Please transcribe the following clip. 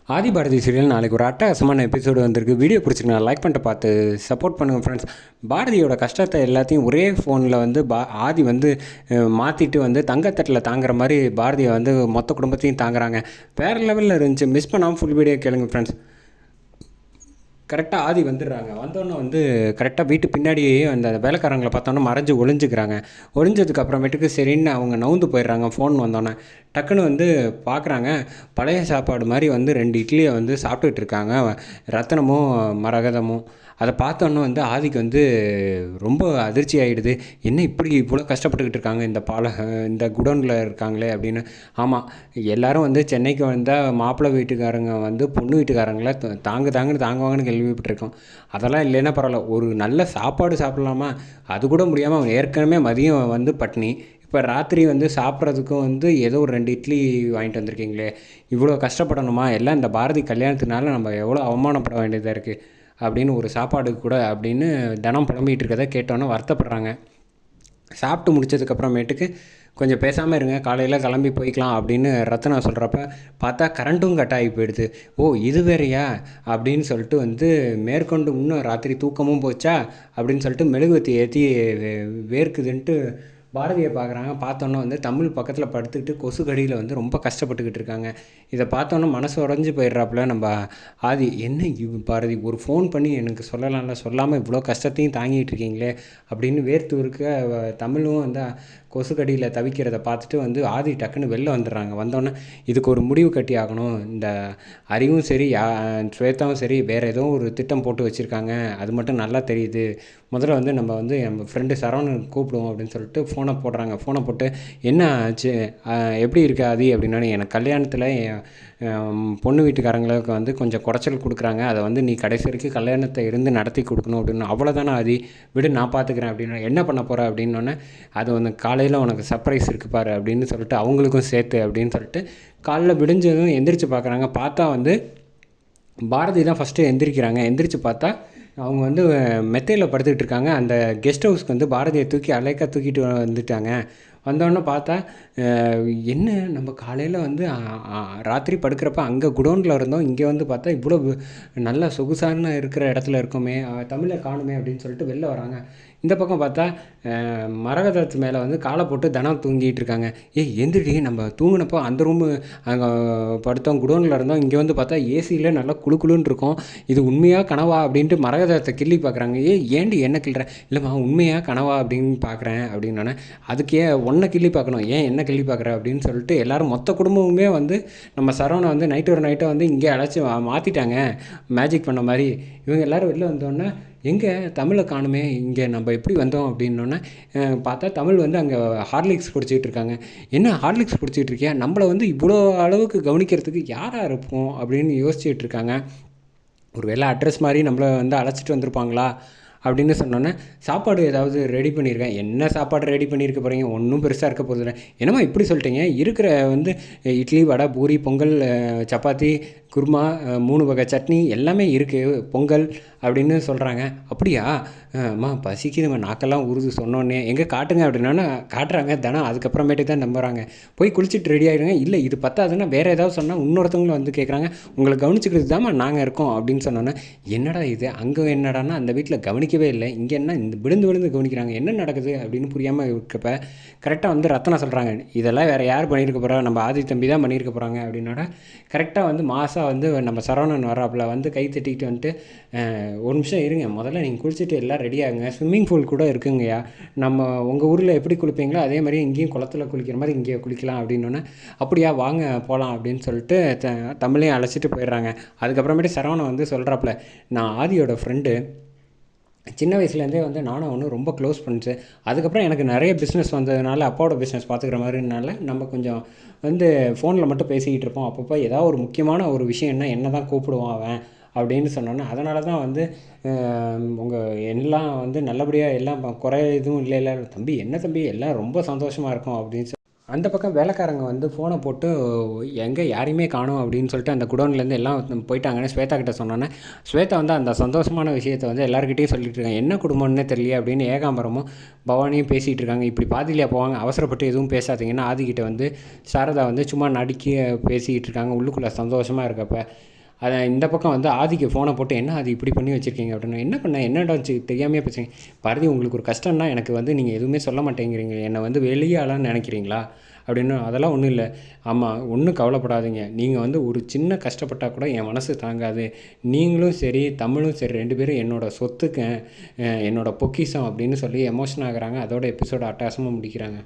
ஆதி Bharathi serial நாளைக்கு ஒரு அட்டகாசமான எபிசோடு வந்திருக்கு. வீடியோ பிடிச்சிருக்கா லைக் பண்ணிட்டு பார்த்து சப்போர்ட் பண்ணுங்கள் ஃப்ரெண்ட்ஸ். பாரதியோட கஷ்டத்தை எல்லாத்தையும் ஒரே ஃபோனில் வந்து ஆதி வந்து மாற்றிட்டு வந்து தங்கத்தட்டில் தாங்குற மாதிரி பாரதியை வந்து மொத்த குடும்பத்தையும் தாங்குறாங்க. வேறு லெவலில் இருந்துச்சு. மிஸ் பண்ணாமல் ஃபுல் வீடியோ கேளுங்க ஃப்ரெண்ட்ஸ். கரெக்டாக ஆதி வந்துடுறாங்க. வந்தோன்னே வந்து கரெக்டாக வீட்டு பின்னாடியே அந்த வேலைக்காரங்களை பார்த்தோன்னே மறைஞ்சு ஒளிஞ்சிக்கிறாங்க. ஒளிஞ்சதுக்கு அப்புறமேட்டுக்கு சரின்னு அவங்க நவுந்து போயிடுறாங்க. ஃபோன் வந்தோன்னே டக்குன்னு வந்து பார்க்குறாங்க. பழைய சாப்பாடு மாதிரி வந்து 2 இட்லியை வந்து சாப்பிட்டுட்டு இருக்காங்க ரத்தனமும் மரகதமும். அதை பார்த்தோன்னே வந்து ஆதிக்கு வந்து ரொம்ப அதிர்ச்சி ஆகிடுது. என்ன இப்படி இவ்வளோ கஷ்டப்பட்டுக்கிட்டு இருக்காங்க இந்த குடோனில் இருக்காங்களே அப்படின்னு. ஆமாம், எல்லோரும் வந்து சென்னைக்கு வந்தால் மாப்பிள்ளை வீட்டுக்காரங்க வந்து பொண்ணு வீட்டுக்காரங்கள தாங்குன்னு தாங்குவாங்கன்னு கேள்விப்பட்டிருக்கோம். அதெல்லாம் இல்லைன்னா பரவாயில்ல, ஒரு நல்ல சாப்பாடு சாப்பிட்லாமா அது கூட முடியாமல் அவன் ஏற்கனவே மதியம் வந்து பட்னி. இப்போ ராத்திரி வந்து சாப்பிட்றதுக்கும் வந்து ஏதோ ஒரு 2 இட்லி வாங்கிட்டு வந்திருக்கீங்களே, இவ்வளோ கஷ்டப்படணுமா? எல்லாம் இந்த பாரதி கல்யாணத்தினால நம்ம எவ்வளோ அவமானப்பட வேண்டியதாக இருக்குது அப்படின்னு, ஒரு சாப்பாடு கூட அப்படின்னு தினம் புலம்பிகிட்டு இருக்கதை கேட்டோன்னே வருத்தப்படுறாங்க. சாப்பிட்டு முடிச்சதுக்கப்புறமேட்டுக்கு கொஞ்சம் பேசாமல் இருங்க, காலையில் கிளம்பி போய்க்கலாம் அப்படின்னு ரத்னா சொல்கிறப்ப பார்த்தா கரண்ட்டும் கட் ஆகி போயிடுது. ஓ இது வேறையா அப்படின்னு சொல்லிட்டு வந்து மேற்கொண்டு இன்னும் ராத்திரி தூக்கமும் போச்சா அப்படின்னு சொல்லிட்டு மெழுகுவத்தி ஏற்றி வேர்க்குதுன்ட்டு பாரதியை பார்க்குறாங்க. பார்த்தோன்னே வந்து தமிழ் பக்கத்தில் படுத்துக்கிட்டு கொசு கடியில் வந்து ரொம்ப கஷ்டப்பட்டுக்கிட்டு இருக்காங்க. இதை பார்த்தோன்னே மனசு உடஞ்சி போயிடுறாப்புல நம்ம ஆதி. என்ன பாரதி ஒரு ஃபோன் பண்ணி எனக்கு சொல்லலாம்ல, சொல்லாமல் இவ்வளோ கஷ்டத்தையும் தாங்கிட்டு இருக்கீங்களே அப்படின்னு வேர்த்து இருக்க தமிழும் வந்து கொசு கடியில் தவிக்கிறத பார்த்துட்டு வந்து ஆதி டக்குன்னு வெளில வந்துடுறாங்க. வந்தோடனே இதுக்கு ஒரு முடிவு கட்டி ஆகணும். இந்த அறிவும் சரி ஸ்வேதாவும் சரி வேறு ஏதோ ஒரு திட்டம் போட்டு வச்சுருக்காங்க, அது மட்டும் நல்லா தெரியுது. முதல்ல வந்து நம்ம ஃப்ரெண்டு சரவணன் கூப்பிடுவோம் அப்படின்னு சொல்லிட்டு ஃபோனை போடுறாங்க. ஃபோனை போட்டு என்ன ஆச்சு, எப்படி இருக்கு ஆதி அப்படின்னா, எனக்கு கல்யாணத்தில் பொண்ணு வீட்டுக்காரங்களுக்கு வந்து கொஞ்சம் குறைச்சல் கொடுக்குறாங்க, அதை வந்து நீ கடைசி வரைக்கும் கல்யாணத்தை இருந்து நடத்தி கொடுக்கணும் அப்படின்னு. அவ்வளோதானே ஆதி, விடு நான் பார்த்துக்கிறேன் அப்படின்னா. என்ன பண்ண போகிற அப்படின்னோடனே, அது வந்து காலையில் உனக்கு சர்ப்ரைஸ் இருக்குது பாரு அப்படின்னு சொல்லிட்டு அவங்களுக்கும் சேர்த்து அப்படின்னு சொல்லிட்டு காலைல விடிஞ்சதும் எந்திரிச்சு பார்க்குறாங்க. பார்த்தா வந்து பாரதி தான் ஃபஸ்ட்டு எந்திரிக்கிறாங்க. எந்திரிச்சு பார்த்தா அவங்க வந்து மெத்தையில் படுத்துக்கிட்டு இருக்காங்க. அந்த கெஸ்ட் ஹவுஸ்க்கு வந்து பாரதியை தூக்கிட்டு வந்துட்டாங்க. வந்தோடனே பார்த்தா என்ன நம்ம காலையில் வந்து ராத்திரி படுக்கிறப்ப அங்கே குடோனில் இருந்தோம், இங்கே வந்து பார்த்தா இவ்வளோ நல்லா சொகுசான இருக்கிற இடத்துல இருக்கோமே, தமிழை காணுமே அப்படின்னு சொல்லிட்டு வெளில வராங்க. இந்த பக்கம் பார்த்தா மரகதத்து மேலே வந்து காலை போட்டு தினம் தூங்கிட்டு இருக்காங்க. எந்திரி, நம்ம தூங்கினப்போ அந்த ரூமு அங்கே படுத்தோம், குடோனில் இருந்தோம், இங்கே வந்து பார்த்தா ஏசியில் நல்லா குளுன்னு இருக்கும், இது உண்மையாக கனவா அப்படின்ட்டு மரகதத்தை கிள்ளி பார்க்குறாங்க. ஏண்டி என்ன கிள்றேன்? இல்லைம்மா உண்மையாக கனவா அப்படின்னு பார்க்குறேன் அப்படின்னோடனே, அதுக்கு ஒன்றை கிள்ளி பார்க்கணும், ஏன் என்ன கிள்ளி பார்க்குற அப்படின்னு சொல்லிட்டு எல்லோரும் மொத்த குடும்பமுமே வந்து நம்ம சரவணை வந்து நைட்டு ஒரு நைட்டை வந்து இங்கே அழைச்சி மாற்றிட்டாங்க மேஜிக் பண்ண மாதிரி. இவங்க எல்லோரும் வெளில வந்தோடனே எங்கே தமிழை காணுமே, இங்கே நம்ம எப்படி வந்தோம் அப்படின்னோடனே பார்த்தா தமிழ் வந்து அங்கே ஹார்லிக்ஸ் குடிச்சிக்கிட்டு இருக்காங்க. என்ன ஹார்லிக்ஸ் குடிச்சிக்கிட்டு இருக்கியா, நம்மளை வந்து இவ்வளோ அளவுக்கு கவனிக்கிறதுக்கு யாராக இருப்போம் அப்படின்னு யோசிச்சுட்டு இருக்காங்க. ஒரு வேளை அட்ரஸ் மாதிரி நம்மளை வந்து அழைச்சிட்டு வந்திருப்பாங்களா அப்படின்னு சொன்னோன்னே, சாப்பாடு ஏதாவது ரெடி பண்ணியிருக்கேன். என்ன சாப்பாடு ரெடி பண்ணியிருக்க போகிறீங்க, ஒன்றும் பெருசாக இருக்க போகிறது இல்லை. என்னம்மா இப்படி சொல்லிட்டீங்க, இருக்கிற வந்து இட்லி வடை பூரி பொங்கல் சப்பாத்தி குருமா 3 வகை சட்னி எல்லாமே இருக்குது, பொங்கல் அப்படின்னு சொல்கிறாங்க. அப்படியா அம்மா பசிக்குதும்மா, நாக்கெல்லாம் உருது சொன்னோன்னே. எங்கே காட்டுங்க அப்படின்னா காட்டுறாங்க தினம். அதுக்கப்புறமேட்டு தான் நம்புகிறாங்க. போய் குளிச்சுட்டு ரெடி ஆகிடுங்க. இல்லை இது பத்தாதுன்னா வேறு ஏதாவது சொன்னால் இன்னொருத்தவங்களும் வந்து கேட்குறாங்க, உங்களை கவனிச்சுக்கிறது தாம்மா நாங்கள் இருக்கோம் அப்படின்னு சொன்னோன்னே, என்னடா இது அங்கே என்னடான்னா அந்த வீட்டில் கவனிக்கவே இல்லை, இங்கே என்ன இந்த விழுந்து கவனிக்கிறாங்க, என்ன நடக்குது அப்படின்னு புரியாமல் இருக்கப்ப கரெக்டாக வந்து ரத்னா சொல்கிறாங்க, இதெல்லாம் வேறு யார் பண்ணியிருக்க போகிறா, நம்ம ஆதி தம்பி தான் பண்ணியிருக்க போகிறாங்க அப்படின்னோட கரெக்டாக வந்து மாதம் வந்து நம்ம சரவணன் வராப்பில் வந்து கை தட்டிக்கிட்டு வந்துட்டு, ஒரு நிமிஷம் இருங்க, முதல்ல நீங்கள் குளிச்சுட்டு எல்லாம் ரெடி ஆகுங்க, ஸ்விம்மிங் பூல் கூட இருக்குங்கய்யா, நம்ம உங்கள் ஊரில் எப்படி குளிப்பீங்களோ அதே மாதிரி இங்கேயும் குளத்தில் குளிக்கிற மாதிரி இங்கே குளிக்கலாம் அப்படின்னோடனே, அப்படியா வாங்க போகலாம் அப்படின்னு சொல்லிட்டு தமிழையும் அழைச்சிட்டு போயிடுறாங்க. அதுக்கப்புறமேட்டு சரவணன் வந்து சொல்கிறாப்புல, நான் ஆதியோட ஃப்ரெண்டு, சின்ன வயசுலேருந்தே வந்து நானும் ஒன்று ரொம்ப க்ளோஸ் பண்ணிச்சு. அதுக்கப்புறம் எனக்கு நிறைய பிஸ்னஸ் வந்ததுனால அப்பாவோட பிஸ்னஸ் பார்த்துக்கிற மாதிரினால நம்ம கொஞ்சம் வந்து ஃபோனில் மட்டும் பேசிக்கிட்டு இருப்போம். அப்பப்போ ஏதாவது ஒரு முக்கியமான ஒரு விஷயம்னா என்ன தான் கூப்பிடுவான் அவன் அப்படின்னு சொன்னோன்னே, அதனால தான் வந்து உங்கள் எல்லாம் வந்து நல்லபடியாக எல்லாம் குறை எதுவும் இல்லை தம்பி, என்ன தம்பி எல்லாம் ரொம்ப சந்தோஷமாக இருக்கும் அப்படின்னு அந்த பக்கம் வேலைக்காரங்க வந்து ஃபோனை போட்டு எங்கே யாரையுமே காணோம் அப்படின்னு சொல்லிட்டு அந்த குடோன்லேருந்து எல்லாம் போயிட்டாங்கன்னு ஸ்வேதா கிட்ட சொன்னோன்னே ஸ்வேதா வந்து அந்த சந்தோஷமான விஷயத்தை வந்து எல்லாருக்கிட்டையும் சொல்லிட்டு இருக்காங்க. என்ன குடும்பம்னே தெரியல அப்படின்னு ஏகாம்பரமும் பவானியும் பேசிகிட்டு இருக்காங்க. இப்படி பாதியிலே போவாங்க, அவசரப்பட்டு எதுவும் பேசாதீங்கன்னு ஆதிக்கிட்ட வந்து சாரதா வந்து சும்மா நடிக்க பேசிக்கிட்டு இருக்காங்க உள்ளுக்குள்ளே சந்தோஷமாக இருக்கப்ப. அதை இந்த பக்கம் வந்து ஆதிக்கு ஃபோனை போட்டு என்ன அது இப்படி பண்ணி வச்சுருக்கீங்க அப்படின்னு. என்ன பண்ண என்னடா வச்சு தெரியாமையே பேசுங்க பாரதி, உங்களுக்கு ஒரு கஷ்டம்னா எனக்கு வந்து நீங்கள் எதுவுமே சொல்ல மாட்டேங்கிறீங்க, என்னை வந்து வெளியாளான்னு நினைக்கிறீங்களா அப்படின்னு. அதெல்லாம் ஒன்றும் இல்லை. ஆமாம், ஒன்றும் கவலைப்படாதீங்க, நீங்கள் வந்து ஒரு சின்ன கஷ்டப்பட்டால் கூட என் மனசு தாங்காது. நீங்களும் சரி தமிழும் சரி 2 பேரும் என்னோடய சொத்துக்கு என்னோடய பொக்கிஷம் அப்படின்னு சொல்லி எமோஷன் ஆகுறாங்க. அதோட எபிசோட அட்டகாசமாக முடிக்கிறாங்க.